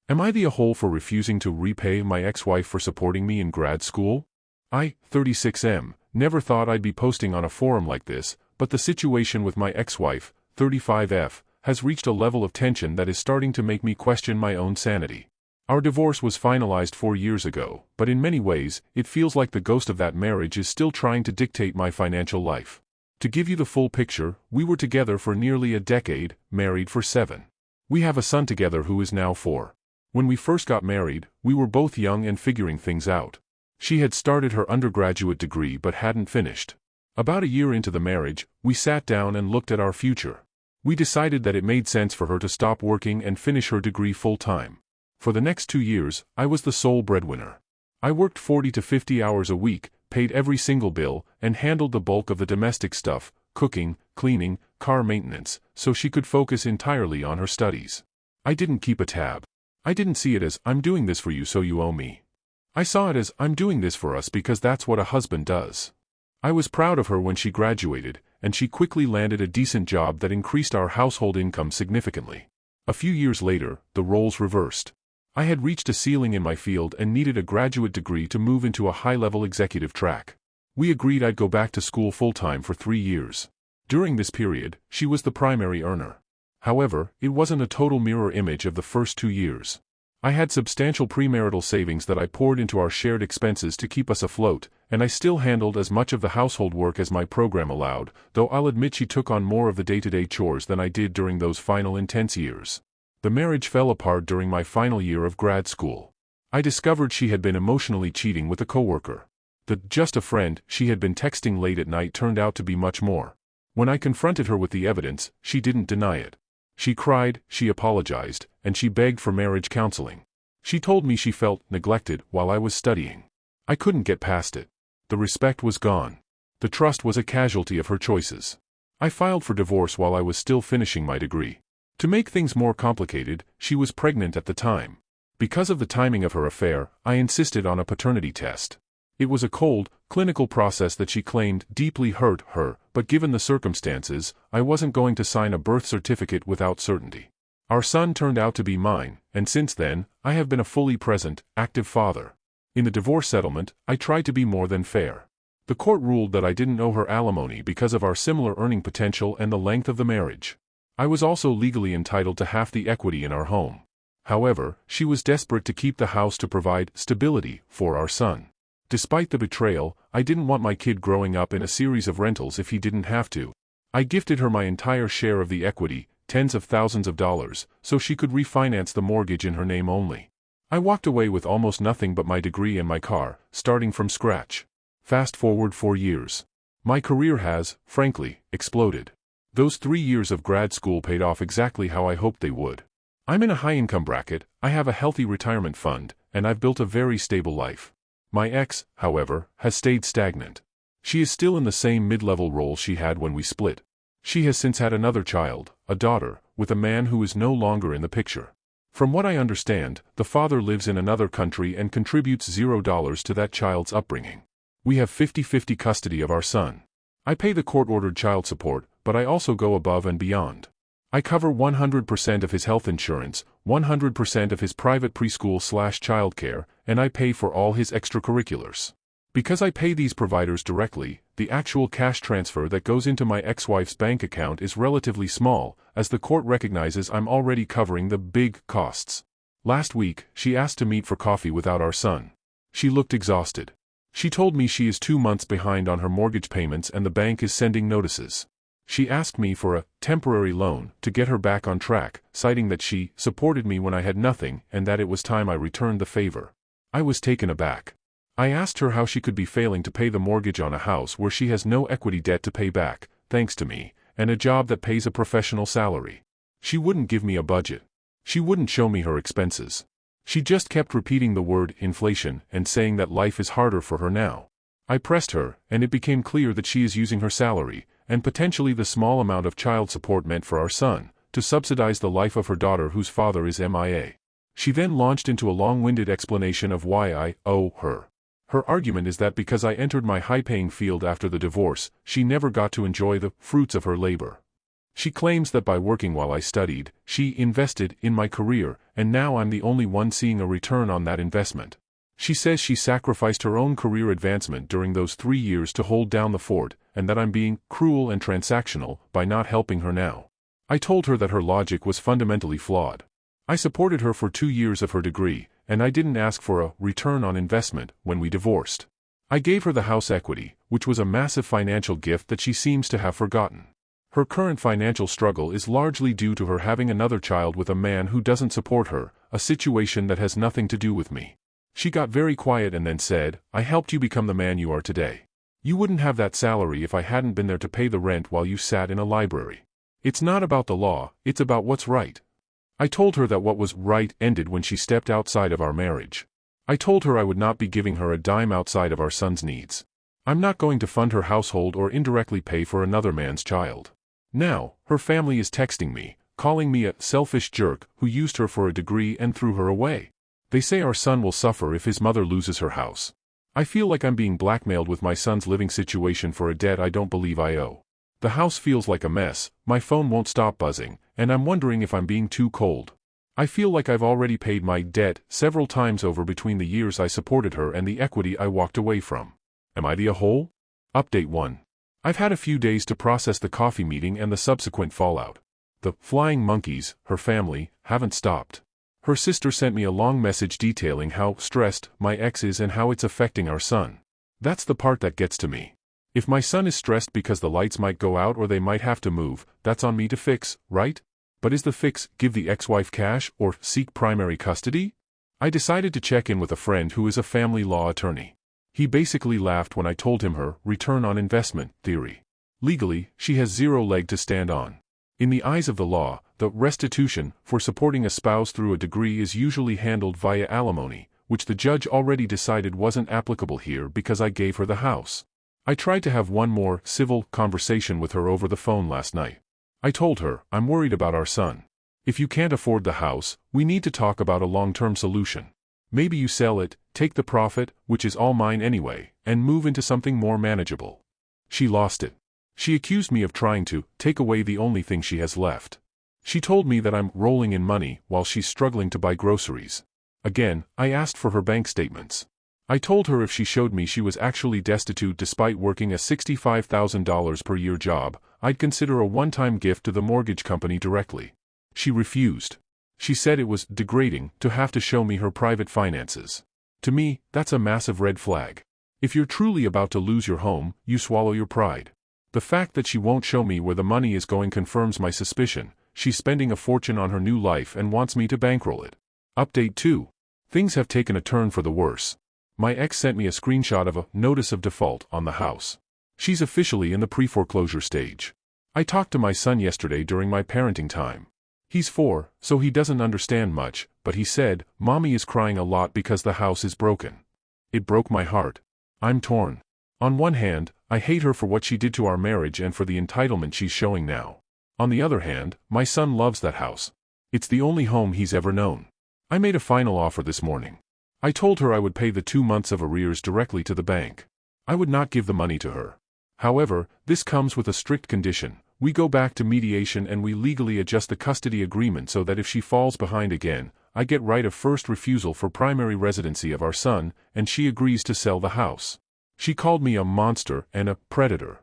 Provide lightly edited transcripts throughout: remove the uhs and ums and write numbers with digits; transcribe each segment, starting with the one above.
Am I the a-hole for refusing to repay my ex-wife for supporting me in grad school? I, 36M, never thought I'd be posting on a forum like this, but the situation with my ex-wife, 35F, has reached a level of tension that is starting to make me question my own sanity. Our divorce was finalized 4 years ago, but in many ways, it feels like the ghost of that marriage is still trying to dictate my financial life. To give you the full picture, we were together for nearly a decade, married for 7. We have a son together who is now 4. When we first got married, we were both young and figuring things out. She had started her undergraduate degree but hadn't finished. About a year into the marriage, we sat down and looked at our future. We decided that it made sense for her to stop working and finish her degree full-time. For the next 2 years, I was the sole breadwinner. I worked 40 to 50 hours a week, paid every single bill, and handled the bulk of the domestic stuff, cooking, cleaning, car maintenance, so she could focus entirely on her studies. I didn't keep a tab. I didn't see it as, I'm doing this for you so you owe me. I saw it as, I'm doing this for us because that's what a husband does. I was proud of her when she graduated, and she quickly landed a decent job that increased our household income significantly. A few years later, the roles reversed. I had reached a ceiling in my field and needed a graduate degree to move into a high-level executive track. We agreed I'd go back to school full-time for 3 years. During this period, she was the primary earner. However, it wasn't a total mirror image of the first 2 years. I had substantial premarital savings that I poured into our shared expenses to keep us afloat, and I still handled as much of the household work as my program allowed, though I'll admit she took on more of the day-to-day chores than I did during those final intense years. The marriage fell apart during my final year of grad school. I discovered she had been emotionally cheating with a coworker. The just a friend she had been texting late at night turned out to be much more. When I confronted her with the evidence, she didn't deny it. She cried, she apologized, and she begged for marriage counseling. She told me she felt neglected while I was studying. I couldn't get past it. The respect was gone. The trust was a casualty of her choices. I filed for divorce while I was still finishing my degree. To make things more complicated, she was pregnant at the time. Because of the timing of her affair, I insisted on a paternity test. It was a cold, clinical process that she claimed deeply hurt her, but given the circumstances, I wasn't going to sign a birth certificate without certainty. Our son turned out to be mine, and since then, I have been a fully present, active father. In the divorce settlement, I tried to be more than fair. The court ruled that I didn't owe her alimony because of our similar earning potential and the length of the marriage. I was also legally entitled to half the equity in our home. However, she was desperate to keep the house to provide stability for our son. Despite the betrayal, I didn't want my kid growing up in a series of rentals if he didn't have to. I gifted her my entire share of the equity, tens of thousands of dollars, so she could refinance the mortgage in her name only. I walked away with almost nothing but my degree and my car, starting from scratch. Fast forward 4 years. My career has, frankly, exploded. Those 3 years of grad school paid off exactly how I hoped they would. I'm in a high-income bracket, I have a healthy retirement fund, and I've built a very stable life. My ex, however, has stayed stagnant. She is still in the same mid-level role she had when we split. She has since had another child, a daughter, with a man who is no longer in the picture. From what I understand, the father lives in another country and contributes $0 to that child's upbringing. We have 50-50 custody of our son. I pay the court-ordered child support, but I also go above and beyond. I cover 100% of his health insurance, 100% of his private preschool/childcare, and I pay for all his extracurriculars. Because I pay these providers directly, the actual cash transfer that goes into my ex-wife's bank account is relatively small, as the court recognizes I'm already covering the big costs. Last week, she asked to meet for coffee without our son. She looked exhausted. She told me she is 2 months behind on her mortgage payments and the bank is sending notices. She asked me for a temporary loan to get her back on track, citing that she supported me when I had nothing and that it was time I returned the favor. I was taken aback. I asked her how she could be failing to pay the mortgage on a house where she has no equity debt to pay back, thanks to me, and a job that pays a professional salary. She wouldn't give me a budget. She wouldn't show me her expenses. She just kept repeating the word inflation and saying that life is harder for her now. I pressed her, and it became clear that she is using her salary, and potentially the small amount of child support meant for our son, to subsidize the life of her daughter whose father is MIA. She then launched into a long-winded explanation of why I owe her. Her argument is that because I entered my high-paying field after the divorce, she never got to enjoy the fruits of her labor. She claims that by working while I studied, she invested in my career, and now I'm the only one seeing a return on that investment. She says she sacrificed her own career advancement during those 3 years to hold down the fort, and that I'm being cruel and transactional by not helping her now. I told her that her logic was fundamentally flawed. I supported her for 2 years of her degree, and I didn't ask for a return on investment when we divorced. I gave her the house equity, which was a massive financial gift that she seems to have forgotten. Her current financial struggle is largely due to her having another child with a man who doesn't support her, a situation that has nothing to do with me. She got very quiet and then said, "I helped you become the man you are today. You wouldn't have that salary if I hadn't been there to pay the rent while you sat in a library. It's not about the law, it's about what's right." I told her that what was right ended when she stepped outside of our marriage. I told her I would not be giving her a dime outside of our son's needs. I'm not going to fund her household or indirectly pay for another man's child. Now, her family is texting me, calling me a selfish jerk who used her for a degree and threw her away. They say our son will suffer if his mother loses her house. I feel like I'm being blackmailed with my son's living situation for a debt I don't believe I owe. The house feels like a mess, my phone won't stop buzzing, and I'm wondering if I'm being too cold. I feel like I've already paid my debt several times over between the years I supported her and the equity I walked away from. Am I the a-hole? Update 1. I've had a few days to process the coffee meeting and the subsequent fallout. The flying monkeys, her family, haven't stopped. Her sister sent me a long message detailing how stressed my ex is and how it's affecting our son. That's the part that gets to me. If my son is stressed because the lights might go out or they might have to move, that's on me to fix, right? But is the fix give the ex-wife cash or seek primary custody? I decided to check in with a friend who is a family law attorney. He basically laughed when I told him her return on investment theory. Legally, she has zero leg to stand on. In the eyes of the law, the restitution for supporting a spouse through a degree is usually handled via alimony, which the judge already decided wasn't applicable here because I gave her the house. I tried to have one more civil conversation with her over the phone last night. I told her, I'm worried about our son. If you can't afford the house, we need to talk about a long-term solution. Maybe you sell it, take the profit, which is all mine anyway, and move into something more manageable. She lost it. She accused me of trying to take away the only thing she has left. She told me that I'm rolling in money while she's struggling to buy groceries. Again, I asked for her bank statements. I told her if she showed me she was actually destitute despite working a $65,000 per year job, I'd consider a one-time gift to the mortgage company directly. She refused. She said it was degrading to have to show me her private finances. To me, that's a massive red flag. If you're truly about to lose your home, you swallow your pride. The fact that she won't show me where the money is going confirms my suspicion. She's spending a fortune on her new life and wants me to bankroll it. Update 2. Things have taken a turn for the worse. My ex sent me a screenshot of a notice of default on the house. She's officially in the pre-foreclosure stage. I talked to my son yesterday during my parenting time. He's 4, so he doesn't understand much, but he said, "Mommy is crying a lot because the house is broken." It broke my heart. I'm torn. On one hand, I hate her for what she did to our marriage and for the entitlement she's showing now. On the other hand, my son loves that house. It's the only home he's ever known. I made a final offer this morning. I told her I would pay the 2 months of arrears directly to the bank. I would not give the money to her. However, this comes with a strict condition. We go back to mediation and we legally adjust the custody agreement so that if she falls behind again, I get right of first refusal for primary residency of our son, and she agrees to sell the house. She called me a monster and a predator.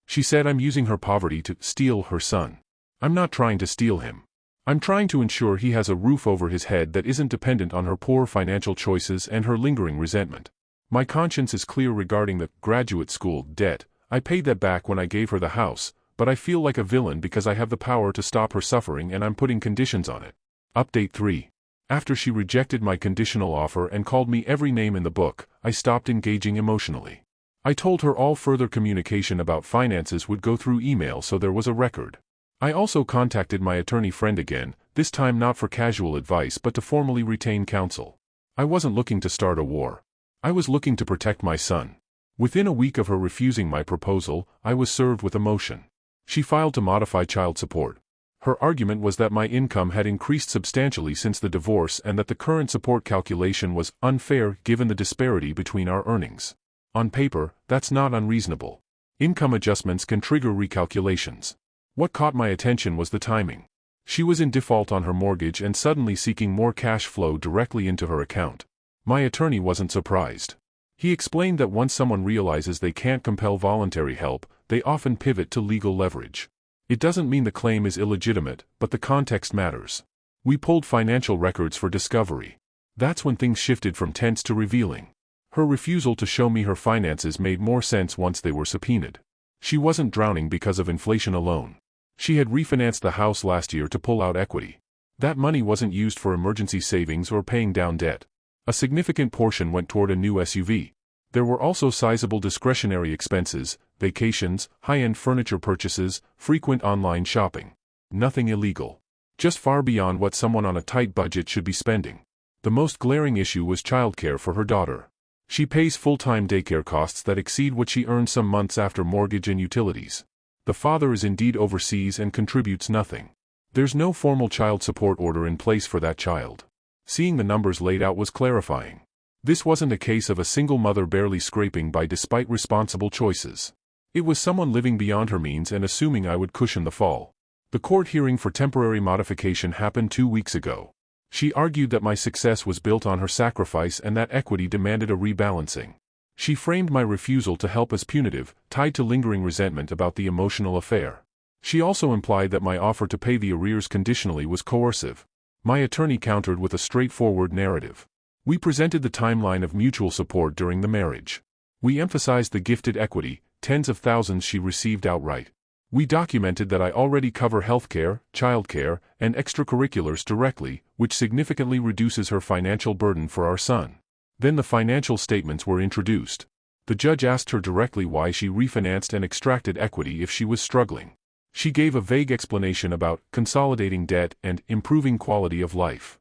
She said I'm using her poverty to steal her son. I'm not trying to steal him. I'm trying to ensure he has a roof over his head that isn't dependent on her poor financial choices and her lingering resentment. My conscience is clear regarding the graduate school debt. I paid that back when I gave her the house, but I feel like a villain because I have the power to stop her suffering and I'm putting conditions on it. Update 3. After she rejected my conditional offer and called me every name in the book, I stopped engaging emotionally. I told her all further communication about finances would go through email so there was a record. I also contacted my attorney friend again, this time not for casual advice but to formally retain counsel. I wasn't looking to start a war. I was looking to protect my son. Within a week of her refusing my proposal, I was served with a motion. She filed to modify child support. Her argument was that my income had increased substantially since the divorce and that the current support calculation was unfair given the disparity between our earnings. On paper, that's not unreasonable. Income adjustments can trigger recalculations. What caught my attention was the timing. She was in default on her mortgage and suddenly seeking more cash flow directly into her account. My attorney wasn't surprised. He explained that once someone realizes they can't compel voluntary help, they often pivot to legal leverage. It doesn't mean the claim is illegitimate, but the context matters. We pulled financial records for discovery. That's when things shifted from tense to revealing. Her refusal to show me her finances made more sense once they were subpoenaed. She wasn't drowning because of inflation alone. She had refinanced the house last year to pull out equity. That money wasn't used for emergency savings or paying down debt. A significant portion went toward a new SUV. There were also sizable discretionary expenses, vacations, high-end furniture purchases, frequent online shopping. Nothing illegal. Just far beyond what someone on a tight budget should be spending. The most glaring issue was childcare for her daughter. She pays full-time daycare costs that exceed what she earns some months after mortgage and utilities. The father is indeed overseas and contributes nothing. There's no formal child support order in place for that child. Seeing the numbers laid out was clarifying. This wasn't a case of a single mother barely scraping by despite responsible choices. It was someone living beyond her means and assuming I would cushion the fall. The court hearing for temporary modification happened 2 weeks ago. She argued that my success was built on her sacrifice and that equity demanded a rebalancing. She framed my refusal to help as punitive, tied to lingering resentment about the emotional affair. She also implied that my offer to pay the arrears conditionally was coercive. My attorney countered with a straightforward narrative. We presented the timeline of mutual support during the marriage. We emphasized the gifted equity, tens of thousands she received outright. We documented that I already cover healthcare, childcare, and extracurriculars directly, which significantly reduces her financial burden for our son. Then the financial statements were introduced. The judge asked her directly why she refinanced and extracted equity if she was struggling. She gave a vague explanation about consolidating debt and improving quality of life.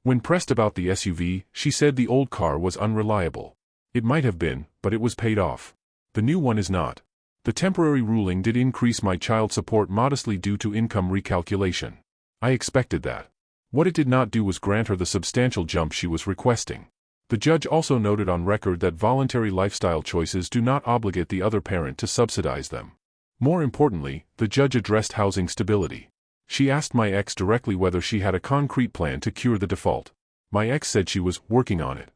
When pressed about the SUV, she said the old car was unreliable. It might have been, but it was paid off. The new one is not. The temporary ruling did increase my child support modestly due to income recalculation. I expected that. What it did not do was grant her the substantial jump she was requesting. The judge also noted on record that voluntary lifestyle choices do not obligate the other parent to subsidize them. More importantly, the judge addressed housing stability. She asked my ex directly whether she had a concrete plan to cure the default. My ex said she was working on it.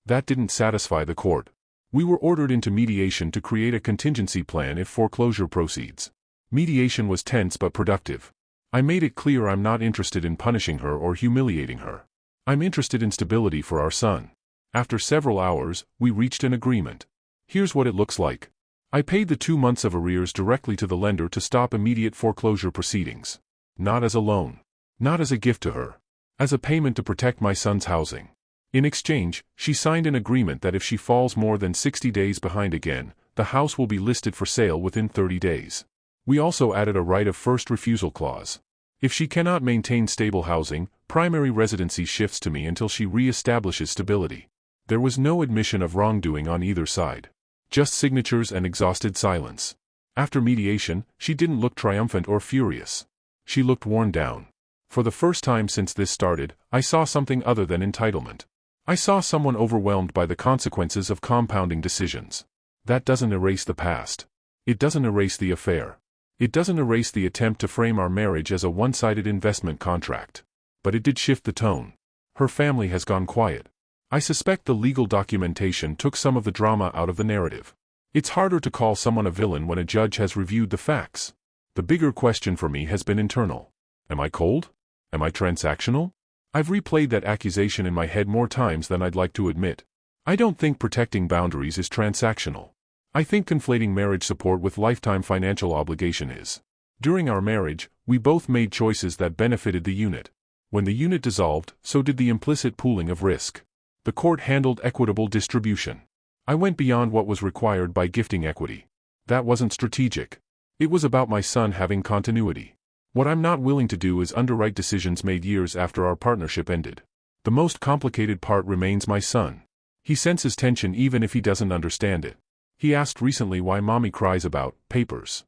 That didn't satisfy the court. We were ordered into mediation to create a contingency plan if foreclosure proceeds. Mediation was tense but productive. I made it clear I'm not interested in punishing her or humiliating her. I'm interested in stability for our son. After several hours, we reached an agreement. Here's what it looks like. I paid the 2 months of arrears directly to the lender to stop immediate foreclosure proceedings. Not as a loan. Not as a gift to her. As a payment to protect my son's housing. In exchange, she signed an agreement that if she falls more than 60 days behind again, the house will be listed for sale within 30 days. We also added a right of first refusal clause. If she cannot maintain stable housing, primary residency shifts to me until she re-establishes stability. There was no admission of wrongdoing on either side. Just signatures and exhausted silence. After mediation, she didn't look triumphant or furious. She looked worn down. For the first time since this started, I saw something other than entitlement. I saw someone overwhelmed by the consequences of compounding decisions. That doesn't erase the past. It doesn't erase the affair. It doesn't erase the attempt to frame our marriage as a one-sided investment contract. But it did shift the tone. Her family has gone quiet. I suspect the legal documentation took some of the drama out of the narrative. It's harder to call someone a villain when a judge has reviewed the facts. The bigger question for me has been internal. Am I cold? Am I transactional? I've replayed that accusation in my head more times than I'd like to admit. I don't think protecting boundaries is transactional. I think conflating marriage support with lifetime financial obligation is. During our marriage, we both made choices that benefited the unit. When the unit dissolved, so did the implicit pooling of risk. The court handled equitable distribution. I went beyond what was required by gifting equity. That wasn't strategic. It was about my son having continuity. What I'm not willing to do is underwrite decisions made years after our partnership ended. The most complicated part remains my son. He senses tension even if he doesn't understand it. He asked recently why mommy cries about papers.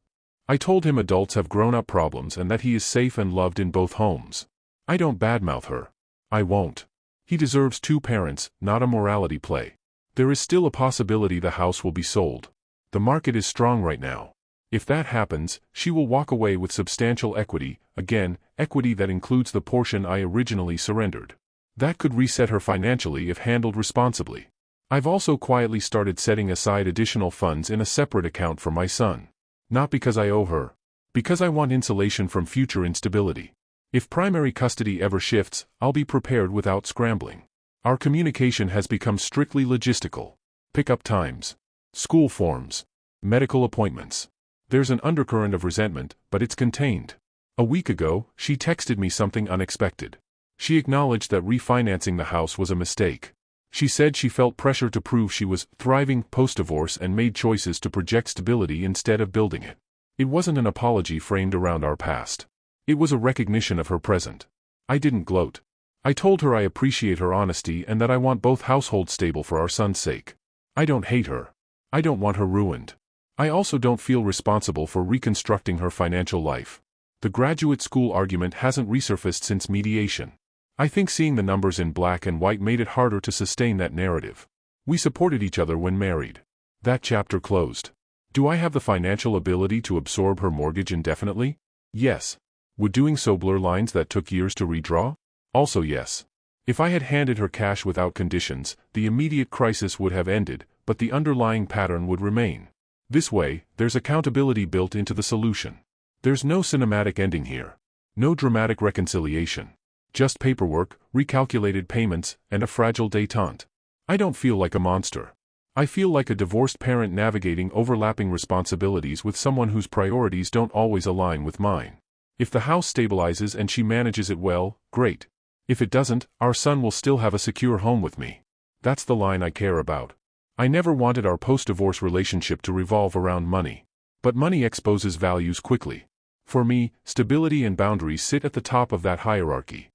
I told him adults have grown-up problems and that he is safe and loved in both homes. I don't badmouth her. I won't. He deserves 2 parents, not a morality play. There is still a possibility the house will be sold. The market is strong right now. If that happens, she will walk away with substantial equity, again, equity that includes the portion I originally surrendered. That could reset her financially if handled responsibly. I've also quietly started setting aside additional funds in a separate account for my son. Not because I owe her. Because I want insulation from future instability. If primary custody ever shifts, I'll be prepared without scrambling. Our communication has become strictly logistical. Pickup times. School forms. Medical appointments. There's an undercurrent of resentment, but it's contained. A week ago, she texted me something unexpected. She acknowledged that refinancing the house was a mistake. She said she felt pressure to prove she was thriving post-divorce and made choices to project stability instead of building it. It wasn't an apology framed around our past. It was a recognition of her present. I didn't gloat. I told her I appreciate her honesty and that I want both households stable for our son's sake. I don't hate her. I don't want her ruined. I also don't feel responsible for reconstructing her financial life. The graduate school argument hasn't resurfaced since mediation. I think seeing the numbers in black and white made it harder to sustain that narrative. We supported each other when married. That chapter closed. Do I have the financial ability to absorb her mortgage indefinitely? Yes. Would doing so blur lines that took years to redraw? Also yes. If I had handed her cash without conditions, the immediate crisis would have ended, but the underlying pattern would remain. This way, there's accountability built into the solution. There's no cinematic ending here. No dramatic reconciliation. Just paperwork, recalculated payments, and a fragile détente. I don't feel like a monster. I feel like a divorced parent navigating overlapping responsibilities with someone whose priorities don't always align with mine. If the house stabilizes and she manages it well, great. If it doesn't, our son will still have a secure home with me. That's the line I care about. I never wanted our post-divorce relationship to revolve around money. But money exposes values quickly. For me, stability and boundaries sit at the top of that hierarchy.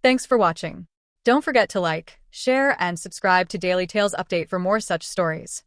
Thanks for watching. Don't forget to like, share, and subscribe to Daily Tales Update for more such stories.